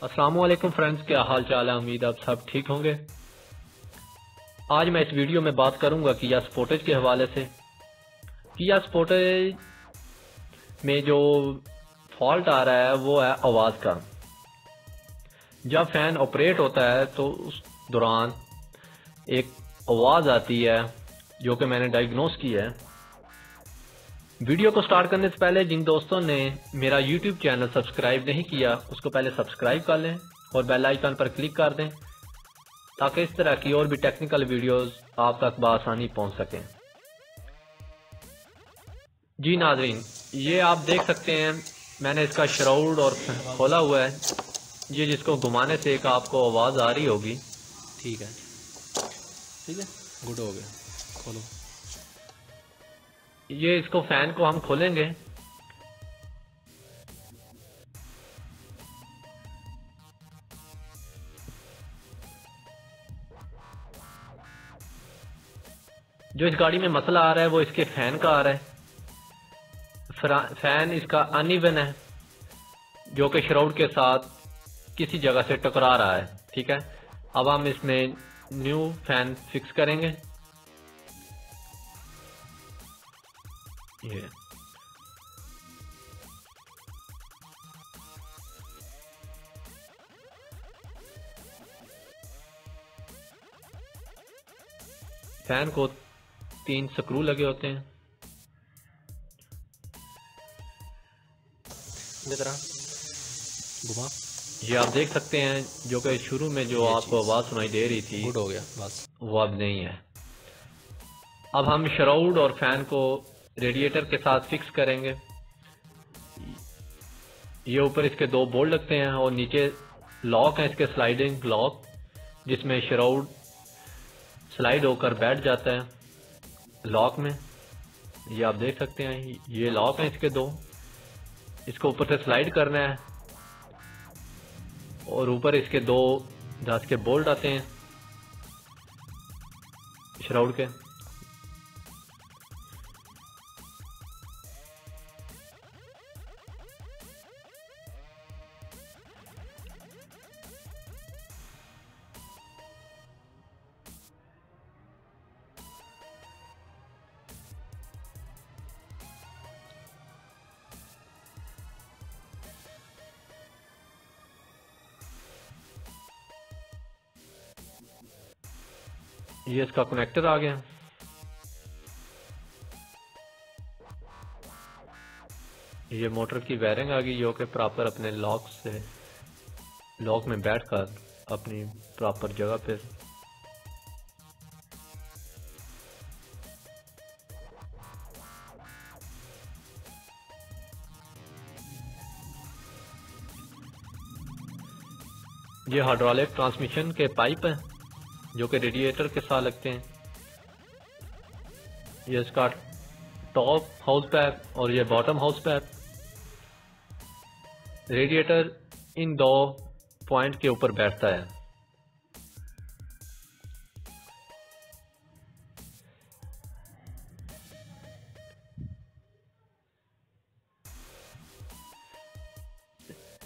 अस्सलाम वालेकुम फ्रेंड्स, क्या हाल चाल है। उम्मीद आप सब ठीक होंगे। आज मैं इस वीडियो में बात करूंगा किया स्पोर्टेज के हवाले से। किया स्पोर्टेज में जो फॉल्ट आ रहा है वो है आवाज़ का। जब फैन ऑपरेट होता है तो उस दौरान एक आवाज़ आती है जो कि मैंने डायग्नोस की है। वीडियो को स्टार्ट करने से पहले जिन दोस्तों ने मेरा यूट्यूब चैनल सब्सक्राइब नहीं किया उसको पहले सब्सक्राइब कर लें और बेल आइकन पर क्लिक कर दें ताकि इस तरह की और भी टेक्निकल वीडियोस आप तक बआसानी पहुंच सकें। जी नाजरीन, ये आप देख सकते हैं मैंने इसका श्राउड और खोला हुआ है। ये जिसको घुमाने से एक आपको आवाज़ आ रही होगी। ठीक है, ठीक है, गुड हो गया। खोलो। ये इसको फैन को हम खोलेंगे। जो इस गाड़ी में मसला आ रहा है वो इसके फैन का आ रहा है। फैन इसका अनइवन है जो कि श्राउड के साथ किसी जगह से टकरा रहा है। ठीक है, अब हम इसमें न्यू फैन फिक्स करेंगे। ये फैन को 3 स्क्रू लगे होते हैं। इस तरह घुमा। ये आप देख सकते हैं जो कि शुरू में जो आपको आवाज़ सुनाई दे रही थी गुड हो गया बस। वो अब नहीं है। अब हम श्राउड और फैन को रेडिएटर के साथ फिक्स करेंगे। ये ऊपर इसके 2 बोल्ट लगते हैं और नीचे लॉक है इसके, स्लाइडिंग लॉक, जिसमें श्राउड स्लाइड होकर बैठ जाता है लॉक में। ये आप देख सकते हैं ये लॉक है इसके 2। इसको ऊपर से स्लाइड करना है और ऊपर इसके 2 10 के बोल्ट आते हैं श्राउड के। ये इसका कनेक्टर आ गया। ये मोटर की वायरिंग आ गई जो कि प्रॉपर अपने लॉक में बैठकर अपनी प्रॉपर जगह पे ये हाइड्रोलिक ट्रांसमिशन के पाइप हैं जो कि रेडिएटर के साथ लगते हैं। ये इसका टॉप हाउस पैप और ये बॉटम हाउस पैप। रेडिएटर इन 2 पॉइंट के ऊपर बैठता है।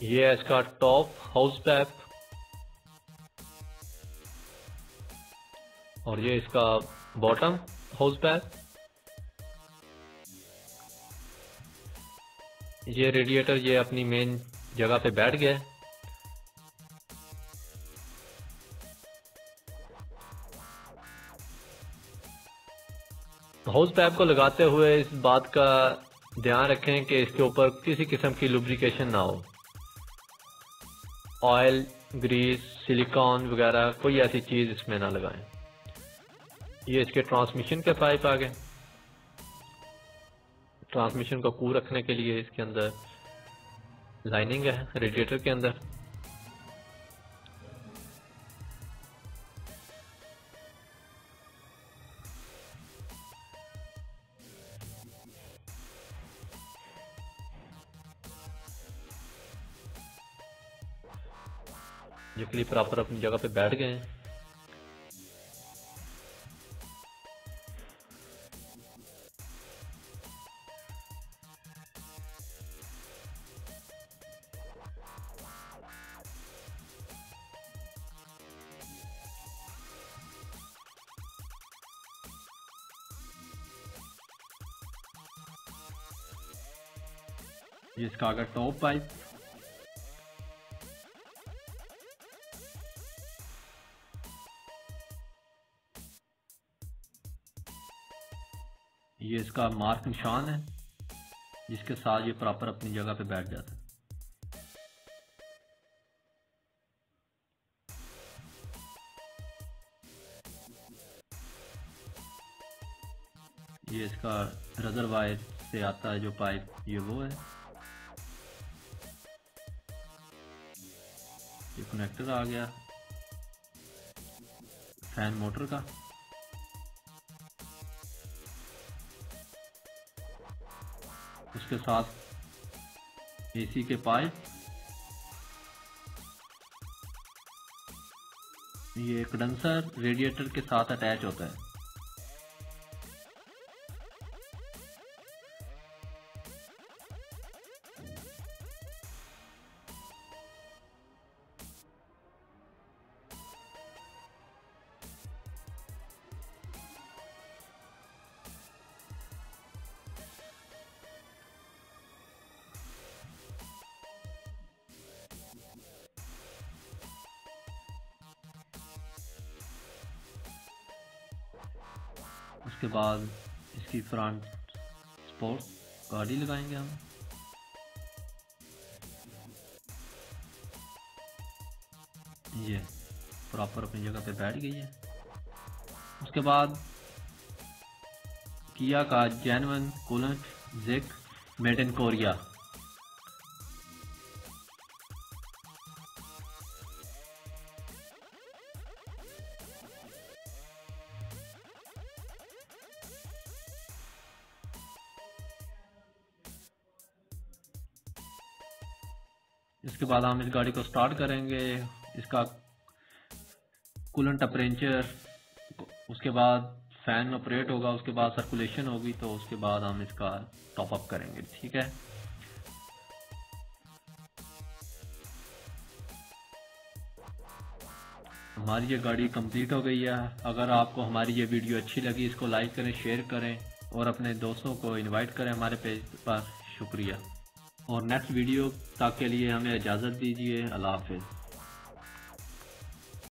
ये है इसका टॉप हाउस पैप और ये इसका बॉटम हाउस पैप। ये रेडिएटर ये अपनी मेन जगह पे बैठ गया है। हाउस पैप को लगाते हुए इस बात का ध्यान रखें कि इसके ऊपर किसी किस्म की लुब्रिकेशन ना हो। ऑयल, ग्रीस, सिलिकॉन वगैरह कोई ऐसी चीज इसमें ना लगाएं। ये इसके ट्रांसमिशन के पाइप आ गए। ट्रांसमिशन को कूल रखने के लिए इसके अंदर लाइनिंग है रेडिएटर के अंदर। जो क्लिप प्रॉपर अपनी जगह पे बैठ गए हैं। ये इसका आगे टॉप पाइप, ये इसका मार्क निशान है जिसके साथ ये प्रॉपर अपनी जगह पे बैठ जाता है। ये इसका रिजर्वायर से आता है जो पाइप, ये वो है। ये कनेक्टर आ गया फैन मोटर का। उसके साथ एसी के पाइप, ये कंडेंसर रेडिएटर के साथ अटैच होता है। उसके बाद इसकी फ्रंट स्पोर्ट गाड़ी लगाएंगे हम। ये प्रॉपर अपनी जगह पे बैठ गई है। उसके बाद किया का जेन्युइन कूलेंट जिक मेड इन कोरिया। इसके बाद हम इस गाड़ी को स्टार्ट करेंगे। इसका कूलेंट टेम्परेचर, उसके बाद फैन ऑपरेट होगा, उसके बाद सर्कुलेशन होगी, तो उसके बाद हम इसका टॉप अप करेंगे। ठीक है, हमारी ये गाड़ी कंप्लीट हो गई है। अगर आपको हमारी ये वीडियो अच्छी लगी, इसको लाइक करें, शेयर करें और अपने दोस्तों को इनवाइट करें हमारे पेज पर। शुक्रिया। और नेक्स्ट वीडियो तक के लिए हमें इजाज़त दीजिए। अल्लाह हाफिज़।